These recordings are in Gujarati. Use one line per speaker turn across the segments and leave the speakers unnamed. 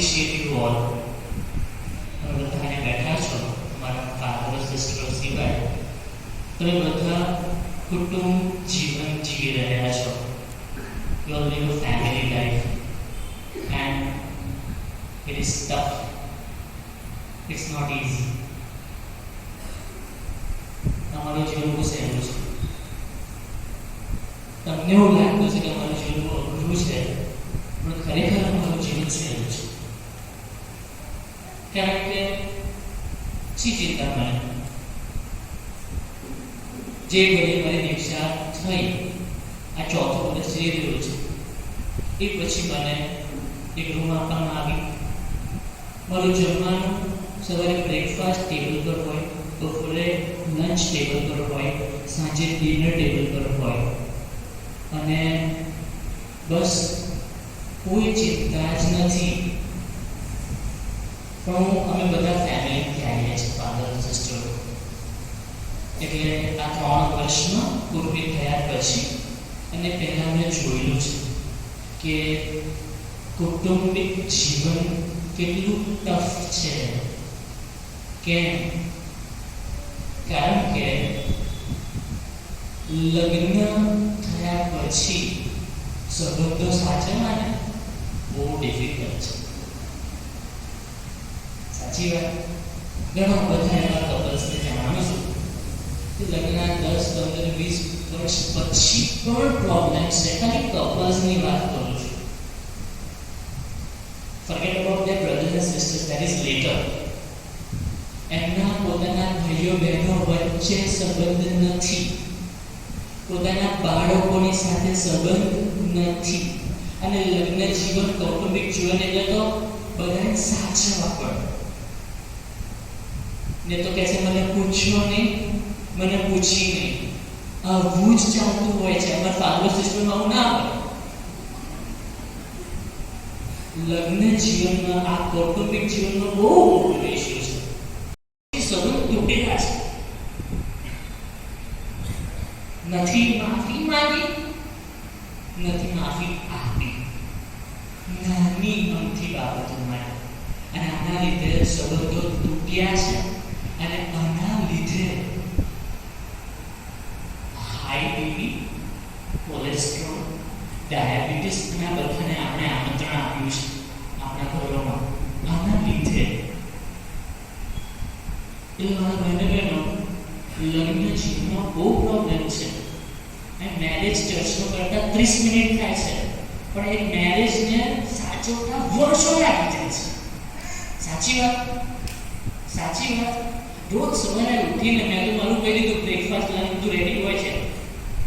appreciate you all. બધાને બેઠા છો મારા ફાધર સિસ્ટર સિવાય તમે બધા કુટુંબ જીવન જીવી રહ્યા છો. You all live a family life and it is tough. It's not easy. તમારું જીવન બહુ સહેલું છે. તમને એવું લાગતું છે કે અમારું જીવન બહુ અઘરું છે, પણ ખરેખર અમારું જીવન સહેલું છે. કારણ કે શી ચિંતા મને જે ઘડી મારી દીક્ષા થઈ આ ચોથું વર્ષ જઈ રહ્યું છે એ પછી મને એક રૂમ આપવામાં આવી. મારું જમવાનું સવારે બ્રેકફાસ્ટ ટેબલ પર હોય, બપોરે લંચ ટેબલ પર હોય, સાંજે ડિનર ટેબલ પર હોય અને બસ કોઈ ચિંતા જ નથી. પણ અમે બધા ફેમિલીથી આવીએ છીએ, ફાધર સિસ્ટર. એટલે આ 3 વર્ષમાં પૂર્વે થયા પછી અને પહેલાં મેં જોયેલું છે કે કૌટુંબિક જીવન કેટલું ટફ છે. કેમ? કારણ કે લગ્ન થયા પછી સંબંધો સાચવવાને બહુ ડિફિકલ્ટ છે. સાચી વાત. ઘણા બધા એવા કપલ્સને જાણું છું કે લગ્ન 10, 15, 20 વર્ષ પછી પણ પ્રોબ્લેમ છે. ખાલી કપલ્સની વાત કરું છું. Forget about their brothers and sisters, that is later. એમના પોતાના ભાઈઓ બહેનો વચ્ચે સંબંધ નથી, પોતાના બાળકોની સાથે સંબંધ નથી અને લગ્ન જીવન કૌટુંબિક જીવન એટલે તો બધાને સાચવવા પડે. ને તો કહે છે મને પૂછ્યો નહીં, મને પૂછી નહીં. આવું જ ચાલતું હોય છે. અમારા ફાધર સિસ્ટમમાં આવું ના હોય. લગ્ન જીવનમાં આ કૌટુંબિક જીવનમાં બહુ મોટો ઇશ્યુ છે. સંબંધ તૂટેલા છે. નથી માફી માંગી, નથી માફી આપી, નાની અમથી બાબતો માટે. અને આના લીધે સંબંધો તૂટ્યા છે. અને આના લીધે હાઈ બીપી, કોલેસ્ટ્રોલ, ડાયાબિટીસ ના બધાને આપણે આમંત્રણ આપ્યું છે આપણા ઘરોમાં. આના લીધે લગ્ન જીવનમાં બહુ પ્રોબ્લેમ છે. મેરેજ ચર્ચો કરતા 30 મિનિટ થાય છે, પણ એક મેરેજને સાચવતા વર્ષો લાગી જાય છે. સાચી વાત. સાચી વાત. રોજ સવારે ઉઠીને મેં તો મારું કહી દીધું બ્રેકફાસ્ટ લંચ બધું રેડી હોય છે.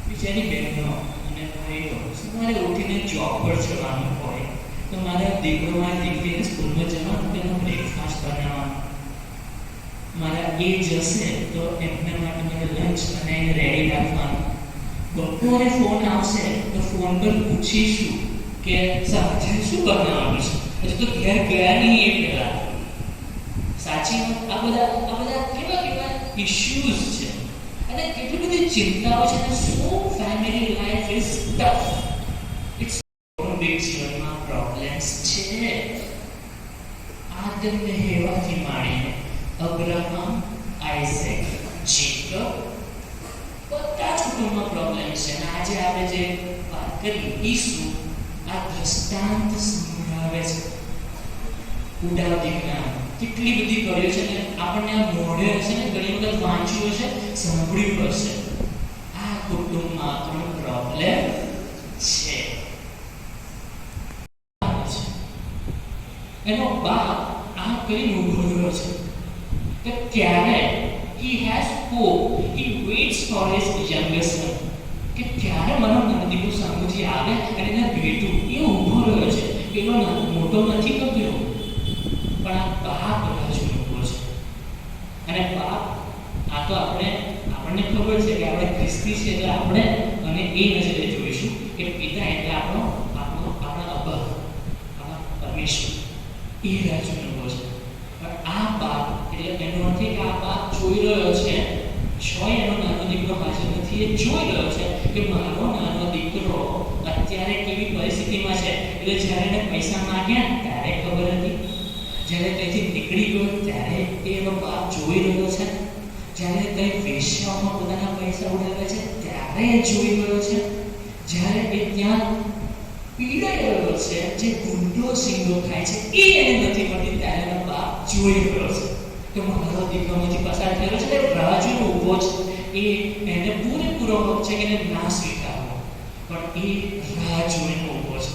બિચારી બહેનો અને ભાઈઓ સવારે ઉઠીને જોબ પર જવાનું હોય તો મારા દીકરો મારી દીકરીને સ્કૂલમાં જવાનું, તેનો બ્રેકફાસ્ટ બનાવવાનું. મારા એ જશે તો એમના માટે મારે લંચ બનાવીને રેડી રાખવાનું. બપોરે ફોન આવશે તો ફોન પર પૂછીશું કે સાંજે શું બનાવવાનું છે. હજુ તો ઘેર ગયા નહીં એ પહેલા. સાચી વાત. આ બધા કેવા ઇશ્યુઝ છે અને કેટલી બધી ચિંતાઓ છે. So family life is tough. It's big જીવનમાં પ્રોબ્લેમ્સ છે. આદમને હેવાથી માંડીને અબ્રાહમ, આઇઝેક, જેકબ બધા જ કુટુંબમાં પ્રોબ્લેમ છે. અને આજે આપણે જે વાત કરી ઈસુ આ દ્રષ્ટાંત સંભળાવે છે. ઉડાવતી જ્ઞાન કેટલી બધી કર્યો છે ને આપણને આ મોઢે હશે ને ઘણી વખત વાંચ્યું હશે, સાંભળ્યું હશે. આ કુટુંબમાં પણ પ્રોબ્લેમ છે. એનો બાપ આ કરીને ઉભો રહ્યો છે કે ક્યારે he has hope, he waits for his younger son, કે ક્યારે મારો નાનો સામુથી આવે અને એના બેટું એ ઉભો રહ્યો છે. પેલો મોટો નથી કપ્યો, પણ આ બાપ બાજુ ઉભો છે. અને બાપ આ તો આપણને ખબર છે કે આપણે ખ્રિસ્તી છે એટલે આપણે અને એ નજરે જોઈશું કે પિતા એટલે આપણા અબ્બા, આપણા પરમેશ્વર, એ રાજુ ઉભો છે. પણ આ બાપ એટલે એનો અર્થ કે આ બાપ જોઈ રહ્યો છે, છોય એનો નાનો દીકરો હાજર નથી, એ જોઈ રહ્યો છે કે મારો નાનો દીકરો અત્યારે કેવી પરિસ્થિતિમાં છે. એટલે જ્યારે એને પૈસા માંગ્યા ત્યારે ખબર હતી, જ્યારે ત્યાંથી નીકળી ગયો ત્યારે એનો બાપ જોઈ રહ્યો છે, જ્યારે કંઈ વેશ્યાઓમાં પોતાના પૈસા ઉડાવે છે ત્યારે એ જોઈ રહ્યો છે, જ્યારે એ ત્યાં પીડાઈ રહ્યો છે, જે ગુંડો સિંગો થાય છે એ એને નથી મળતી ત્યારે એનો બાપ જોઈ રહ્યો છે કે મારો દીકરામાંથી પસાર થયેલો છે, રાહ જોઈને ઊભો છે. એ એને પૂરેપૂરો હક છે કે એને ના સ્વીકારવો, પણ એ રાહ જોઈને ઊભો છે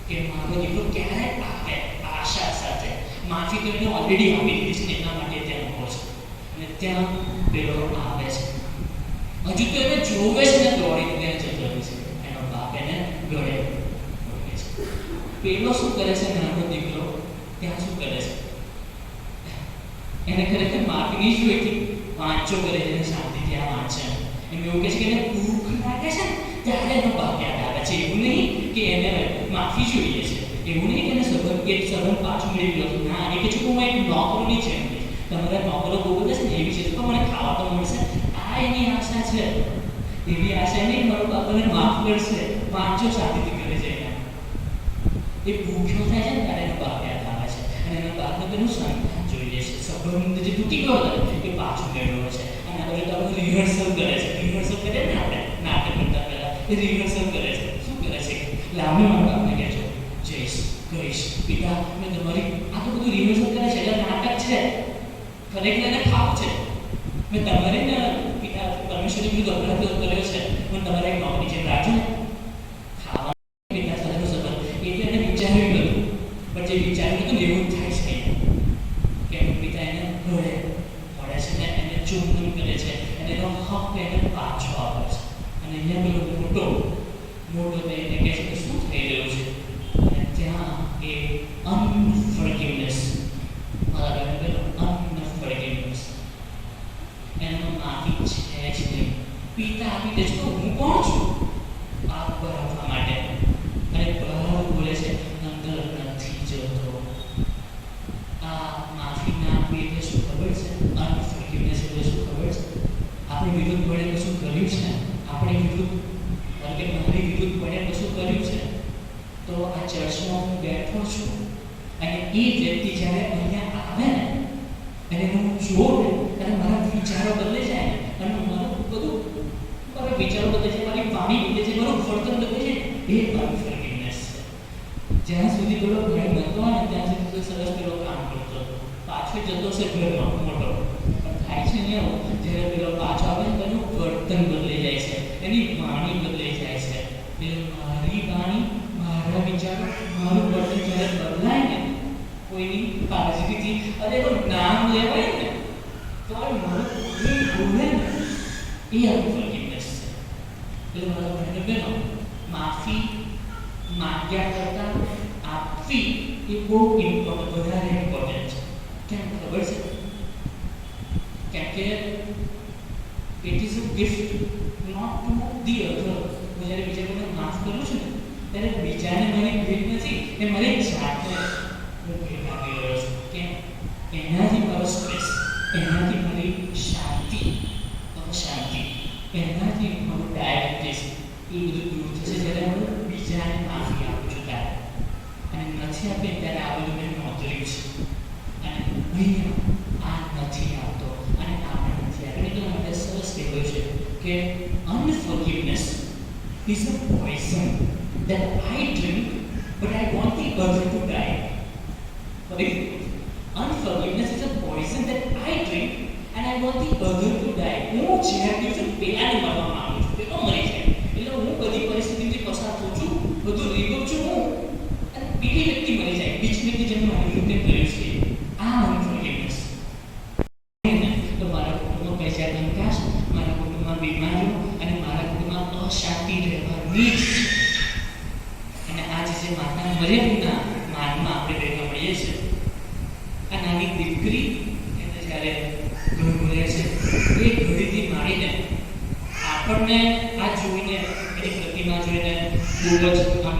કે મારો દીકરો ક્યારે આવે, આશા સાથે. માફી તો એને ઓલરેડી આપી દીધી છે, એના માટે ત્યાં ઊભો છે. અને ત્યાં પેલો આવે છે, હજુ તો એને જોવે છે ને દોડીને ત્યાં જતો રહે છે. એનો બાપ એને ગળે મૂકે છે. પેલો શું કરે છે, નાનો દીકરો ત્યાં શું કરે છે, એને ખરેખર માફી નહીં જોઈતી, વાંચો કરે છે, શાંતિથી આ વાંચે. એમ એવું કહે છે કે એને ભૂખ લાગે છે ત્યારે એનો બાપ યાદ આવે છે. એવું નહીં કે એને માફી જોઈએ છે, એવું નહીં કે એને સંબંધ પાછું મેળવી લો. ના, એ કે છે કે હું એક નોકરોની જેમ કહીશ, તમારા નોકરો બહુ બધા છે ને એવી છે તો મને ખાવા તો મળશે, આ એની આશા છે. એવી આશા નહીં મારો બાપ મને માફ કરશે, વાંચો શાંતિથી કરે છે. એ ભૂખ્યો થાય છે ને ત્યારે એનો બાપ યાદ આવે છે, અને એના બાપને તેનું સંતાન જોઈએ છે. સંબંધ જે તૂટી ગયો હતો એ પાછું મેળવ્યો છે. અને આપણે તો આપણે રિહર્સલ કરે છે, રિહર્સલ કરીએ ને આપણે નાટક કરતા પહેલા એ રિહર્સલ કરે છે. શું કરે છે, લાંબે મારા બાપને કહે છે, જઈશ કહીશ પિતા મેં તમારી આ તો બધું રિહર્સલ કરે છે, એટલે નાટક છે, ખરેખર એને ખાવું છે. મેં તમારે ને પિતા પરમેશ્વરની વિરુદ્ધ અપરાધ કર્યો છે, પણ તમારે એક નોકરી જેમ રાખજો ને, ખાવા પિતા સાથેનો સંબંધ. એટલે એને વિચાર્યું ગયું, પણ જે વિચાર્યું હતું એવું જ થાય છે કે પિતા એને ઘોડે પડે છે ને એને ચૂંટણી કરે છે, અને એનો હક એને પાછો આપે છે. અને અહીંયા પેલો મોટો થઈને કહે છે કે શું થઈ રહ્યું છે, અને ત્યાં એ અનફોર્ગિવનેસ, મારા ઘરે પેલો અનફોર્ગિવનેસ, એનો માફી છે જ નહીં. પિતા આપી દે છે તો હું કોણ છું આ બરાબર માટે, અને બહાર બોલે છે અંદર નથી જતો. આ માફી ના આપી એટલે શું ખબર છે, અનફોર્ગિવનેસ એટલે શું ખબર છે, આપણે વિરુદ્ધ બળે કશું કર્યું છે, આપણે વિરુદ્ધ કારણ કે મારી વિરુદ્ધ બળે કશું કર્યું છે, તો આ ચર્ચમાં હું બેઠો છું, અને એ વ્યક્તિ જ્યારે અહીંયા આવે ને અને હું જોઉં અને મારા વિચારો બદલે જાય, અને મારું બધું મારા વિચારો બદલે છે, મારી વાણી બદલે છે, મારું વર્તન બદલે છે, એ અનફોર્ગિવનેસ છે. જ્યાં સુધી પેલો ભાઈ નતો ને ત્યાં સુધી તો સરસ પેલો કામ કરતો, પાછો જતો છે ઘરમાં મોટો, પણ થાય છે ને એવું જ્યારે પેલો પાછો આવે ને તેનું વર્તન બદલાઈ જાય છે, એની વાણી બદલાઈ જાય છે. એટલે મારી વાણી, મારા વિચારો, મારું વર્તન જ્યારે બદલાય ને કોઈની કાળજીથી, અરે એનું નામ લેવાય ને તો મારું એ બોલે ને એ અનફોર્ગિવનેસ છે. એટલે મારા ભાઈને બહેનો, માફી માંગ્યા કરતાં આપવી એ બહુ ઇમ્પોર્ટન્ટ, વધારે ઇમ્પોર્ટન્ટ છે. કેમ ખબર છે, કેમ કે it is a gift not to the other. હું જ્યારે બીજા કોઈને માફ કરું છું ને ત્યારે બીજાને મારી ભેટ નથી, એ મારી જાતને હું ભેટ આપી રહ્યો છું. કેમ, એનાથી મારો સ્ટ્રેસ, એનાથી મારી શાંતિ, અશાંતિ, એનાથી મારું ડાયાબિટીસ એ બધું દૂર થશે જ્યારે હું બીજાને માફી આપું છું ત્યારે. અને નથી આપે ત્યારે આ બધું મેં નોંધ્યું છે, અને અહીંયા આ નથી આવતો અને આપણે નથી આપે. એટલે માટે સરસ કહેવાય છે કે unforgiveness is a poison that I drink but I want the other to die. Unforgiveness is a poison that I drink and I want the other to die. હું ઝેર પીઉં છું, પેલાને મરવા માંગુ છું, પેલો મરી જાય. એટલે હું બધી પરિસ્થિતિથી પસાર થઉં છું, બધું રીગું છું હું, અને બીજી વ્યક્તિ મરી જાય, બીજી વ્યક્તિ જેમ મારી રીતે કર્યું છે. આ અનફોર્ગિવનેસ. તો મારા કુટુંબમાં પૈસા કંકાશ, મારા કુટુંબમાં બીમારીઓ અને મારા કુટુંબમાં અશાંતિ રહેવાની જ. અને આજે જે માતા મરિયમના માનમાં આપણે ભેગા મળીએ છીએ, આ નાની દીકરી એને જ્યારે ઘર મળે છે, એ ઘડીથી મારીને આપણને આ જોઈને, એની પ્રતિમા જોઈને બહુ જ આમ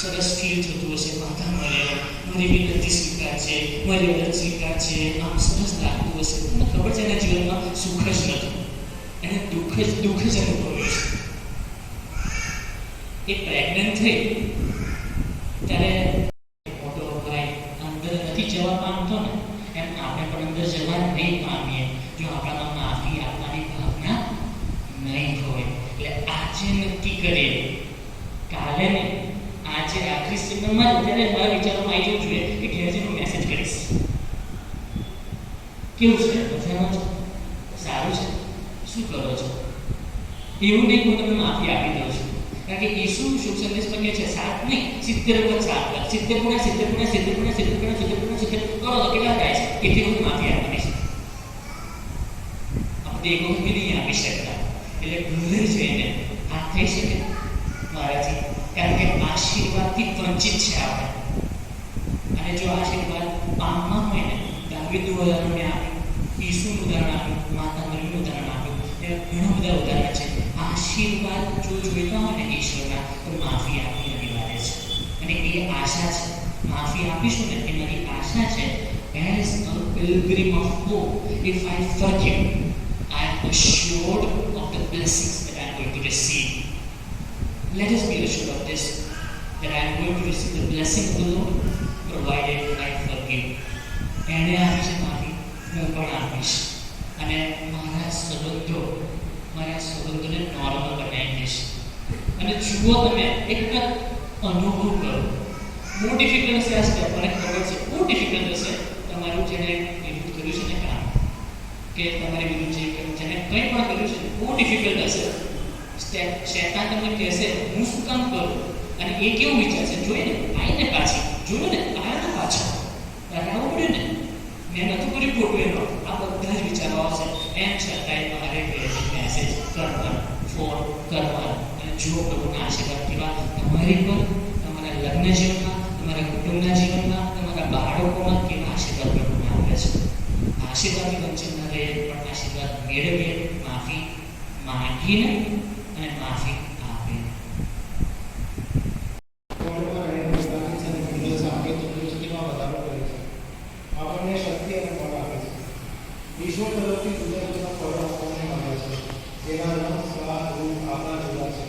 સરસ ફીલ થતું હશે. માતા મરિયમ, મારી વિનંતી સ્વીકાર છે, મારી અરજ સ્વીકાર છે, આમ સરસ લાગતું હશે. તમને ખબર છે એના જીવનમાં સુખ જ નથી, એને દુઃખ જ અનુભવ્યું છે. એ પ્રેગ્નન્ટ થઈ ત્યારે મોટો ભાઈ નક્કી કરીએ. કાલે ને આજે આખરી સેકન્ડમાં જ અત્યારે મારા વિચારોમાં આવી જવું જોઈએ કે ઘેર જઈને મેસેજ કરીશ. કેવું છે? મજામાં છો? સારું છે? શું કરો છો? એવું નહીં, હું તમને માફી આપી દઉં છું. કારણ કે ઈસુ શુભ સંદેશમાં કહે છે 7 નહીં 70 પર 7 કર. 70 ગુણ્યા 70 ગુણ્યા 70 ગુણ્યા 70 ગુણ્યા 70 ગુણ્યા 70 કરો તો કેટલા થાય છે? કેટલી વખત માફી આપવાની છે? આપણે એક વખત બી નહીં આપી શકતા. એટલે ઘરે જઈને આ થઈ શકે મારાથી, કારણ કે આશીર્વાદથી વંચિત છે આપણે. અને જો આશીર્વાદ પામવા હોય ને, દાવીદનું ઉદાહરણ મેં આપ્યું, ઈસુનું ઉદાહરણ આપ્યું, માતા મરિયમનું ઉદાહરણ આપ્યું, ઘણા બધા ઉદાહરણ છે. આશીર્વાદ જો જોઈતા હોય ને ઈશ્વરના, તો માફી આપવી અનિવાર્ય છે. અને એ આશા છે, માફી આપીશું ને એ મારી આશા છે. As a pilgrim of hope, if I forgive, I am assured of the blessings that I am going to receive. Let us be assured of this, that I am going to receive the blessing of the Lord, provided I forgive. એને આપીશ માફી, હું પણ આપીશ. અને મારા સંબંધોને નોર્મલ બનાવી દઈશ. અને જુઓ તમે એક અનુભવ કરો. બહુ ડિફિકલ્ટ હશે આ સ્ટેપ, મને ખબર છે બહુ ડિફિકલ્ટ હશે. તમારું જેને વિરુદ્ધ કર્યું છે ને કામ, કે તમારી વિરુદ્ધ જેને કંઈ પણ કર્યું છે બહુ ડિફિકલ્ટ હશે સ્ટેપ. શેતાન તમને કહેશે હું શું કામ કરું, અને એ કેવું વિચારશે જોઈએ ને, આવીને પાછી જોયું ને, આવ્યા ને પાછા તારે આવું પડ્યું ને, મેં નહોતું કર્યું ખોટું એનો, આ બધા જ વિચારો આવશે. એમ છતાંય મારે મેસેજ કરવાનો, ફોન કરવાનો. અને જુઓ પ્રભુના આશીર્વાદ કેવા તમારી પર, તમારા લગ્ન જીવનમાં, તમારા કુટુંબના જીવનમાં, તમારા બાળકોમાં કેવા આશીર્વાદ પ્રભુને આપે છે. આશીર્વાદની વંચિત ન રહીએ, પણ આશીર્વાદ મેળવીએ, માફી માંગીને અને માફી આપીને.
આપણને શક્તિ અને બળ આપે છે. ઈશ્વર તરફથી જુદા જુદા ફળો આપણને મળે છે, જેના રંગ, સ્વાદ, રૂપ આપણા જુદા છે.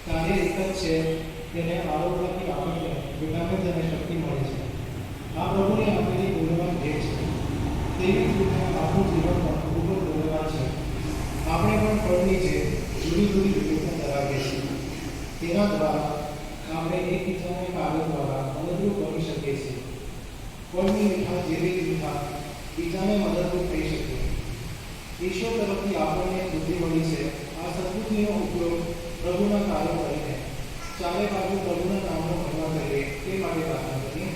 કાર્ય એક જ છે, તેને આરોગ્યથી આપણને વિટામિન અને શક્તિ મળે છે. આ પ્રભુને આપેલી મૂલ્યવાન ભેટ છે. તેવી જ રીતે આપણું જીવન પણ ખૂબ જ મૂલ્યવાન છે. આપણે પણ ફળની જે જુદી જુદી વિવેચના ધરાવીએ છીએ, તેના દ્વારા આપણે એકબીજાને કાર્ય દ્વારા મદદરૂપ બની શકીએ છીએ. ફળની મીઠાશ જેવી જ મીઠાશ બીજાને મદદરૂપ થઈ શકે. ઈશ્વર તરફથી આપણને બુદ્ધિ મળી છે. આ સદબુદ્ધિનો ઉપયોગ પ્રભુના કાર્યો કરીને ચારે બાજુ પ્રભુના નામનો મહિમા કરીએ તે માટે પ્રાર્થના કરીએ.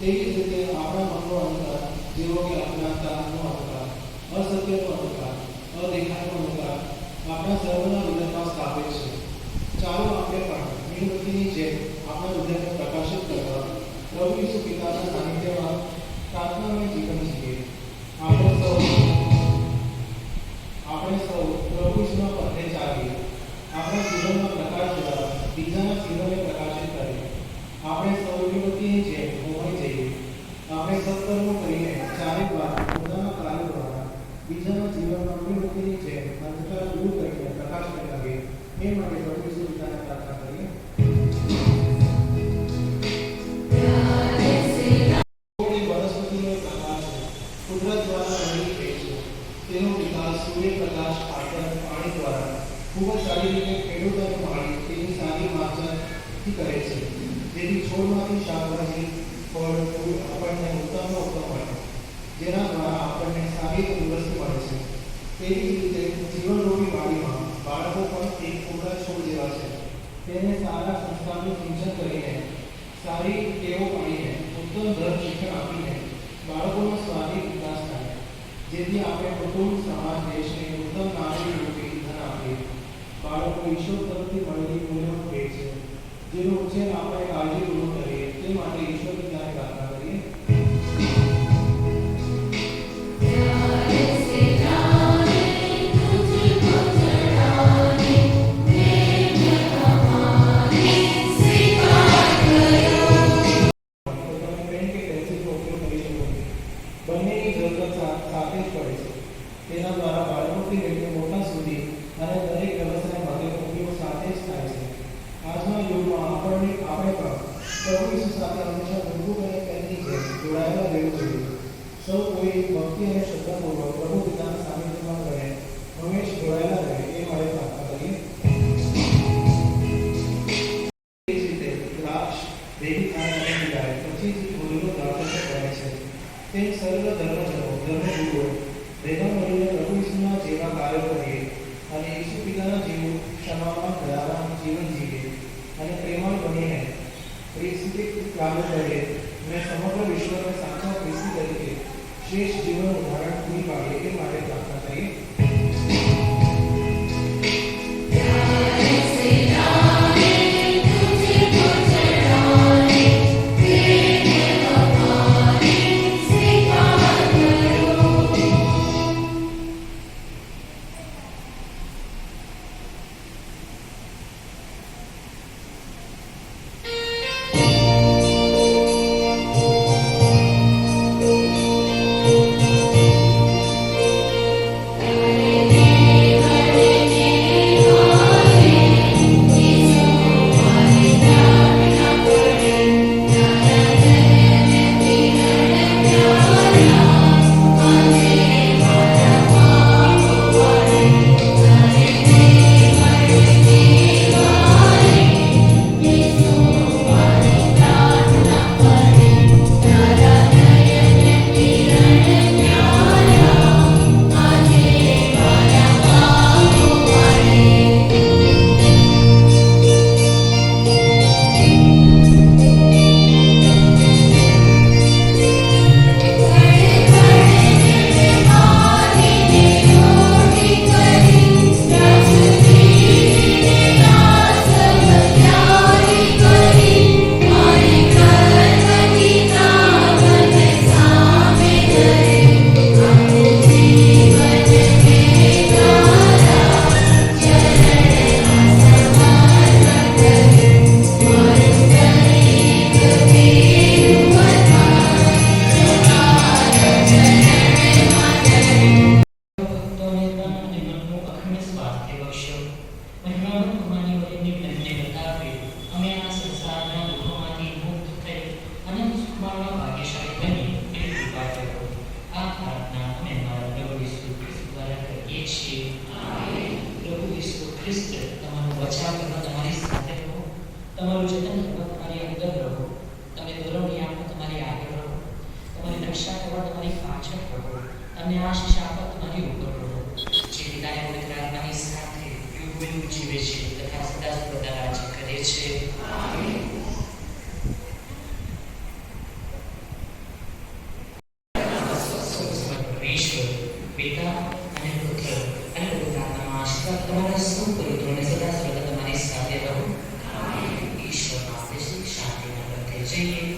તેવી જ રીતે આપણા મનનો અંધકાર, જેવો કે અજ્ઞાનતાનો અંધકાર, અસત્યનો અંધકાર, અદેખાનો અંધકાર આપણા સર્વના હૃદયમાં સ્થાપિત છે. ચાલો આપણે પણ મીણબત્તીની જેમ આપણા હૃદયને પ્રકાશિત કરવા પ્રભુ ઈસુ પિતાના સાનિધ્યમાં પ્રાર્થનામય જીવન જીવીએ. આપણે સૌ પ્રભુ ઈસુના પથે ચાલીએ. આપણા જીવનના પ્રકાશ દ્વારા બીજાના જીવનને પ્રકાશિત કરીએ. આપણે સૌ મીણબત્તીની જેમ હોવાઈ જઈએ. આપણે સત્કર્મો કરીને ચારે બાજુ પોતાના કાર્યો દ્વારા બીજાના જીવનમાં મીણબત્તીની જેમ અંધકાર દૂર કરીને પ્રકાશ ફેલાવીએ. એ માટે પ્રભુ ઈસુ પિતાને પ્રાર્થના કરીએ. વનસ્પતિનો પ્રકાશ છે, કુદરત દ્વારા બનેલી ભેટ છે. તેનો વિકાસ સૂર્યપ્રકાશ, ખાતર, પાણી દ્વારા ખૂબ જ સારી રીતે ખેડૂત અને માળી તેની સારી માવજતથી કરે છે, જેથી છોડમાંથી શાકભાજી, ફળ, ફૂલ આપણને ઉત્તમનો ઉત્તમ મળે, જેના દ્વારા આપણને સારી તંદુરસ્તી મળે છે. તેવી જ રીતે જીવનરૂપી વાડીમાં બાળકો પણ એક કુમળા છોડ જેવા છે. તેને સારા સંસ્કારનું સિંચન કરીને, સારી ટેવો પાડીને, ઉત્તમ ધર્મ શિક્ષણ આપીને બાળકોનો સ્વાદિક વિકાસ થાય, જેથી આપણે કુટુંબ, સમાજ, દેશને ઉત્તમ નાગરિક રૂપે ધન આપીએ. બાળકો ઈશ્વર તરફથી મળેલી મૂલ્યવાન ભેટ છે, જેનો ઉછેર આપણે કાળજીપૂર્વક કરીએ. તે માટે ઈશ્વર પિતાને પ્રાર્થના કરીએ. પેન કે પેન્સિલનો ઉપયોગ કરી શકો સાથે જ પડે છે. તેના દ્વારા બાળકોથી લઈને મોટા સુધી અને દરેક વ્યવસાય માટે ઉપયોગ સાથે જ થાય છે. આજના યુગમાં આપણે પણ પ્રભુ ઈસુ સાથે હંમેશા મજબૂત અને પ્રેમની જેમ જોડાયેલા રહેવું જોઈએ. સૌ કોઈ ભક્તિ અને શ્રદ્ધાપૂર્વક પ્રભુ પિતાના સાનિધ્યમાં રહે, હંમેશ જોડાયેલા રહે એ માટે પ્રાર્થના કરીએ. એ જ રીતે દ્રાક્ષ ભેગી થાય અને પીડાય, પછી જ ફૂલનો દ્રાક્ષ બને છે. તેમ સર્વ ધર્મગુરુઓ ભેગા મળીને પ્રભુ ઈસુના જેવા કાર્યો કરીએ અને ઈસુ પિતાના જેવું ક્ષમામાં દયાવાન જીવન જીવીએ અને પ્રેમાળ બનીને ખ્રિસ્તી કાર્ય કરીએ અને સમગ્ર વિશ્વને સાચા ખ્રિસ્તી તરીકે શ્રેષ્ઠ જીવન ઉદાહરણ પૂરી પાડીએ એ માટે પ્રાર્થના કરીએ.
તમારું જતન કરવા તમારી અંદર રહો, તમે દોરવણી આપવા તમારી આગળ રહો, તમારી રક્ષા કરવા તમારી પાછળ રહો, તમને આશીષ આપવા તમારી ઉપર રહો. જે પિતાને પવિત્ર આત્માની સાથે યુગ જીવે છે તથા સદા સર્વદા રાજ્ય કરે છે. આમીન. ઈશ્વર પિતા અને પુત્ર અને પવિત્ર આત્માના આશીર્વાદ તમારા સૌ પવિત્રોને સદા સર્વદા તમારી સાથે રહો. ઈશ્વર પાસે શાંતિના બંધે જઈએ.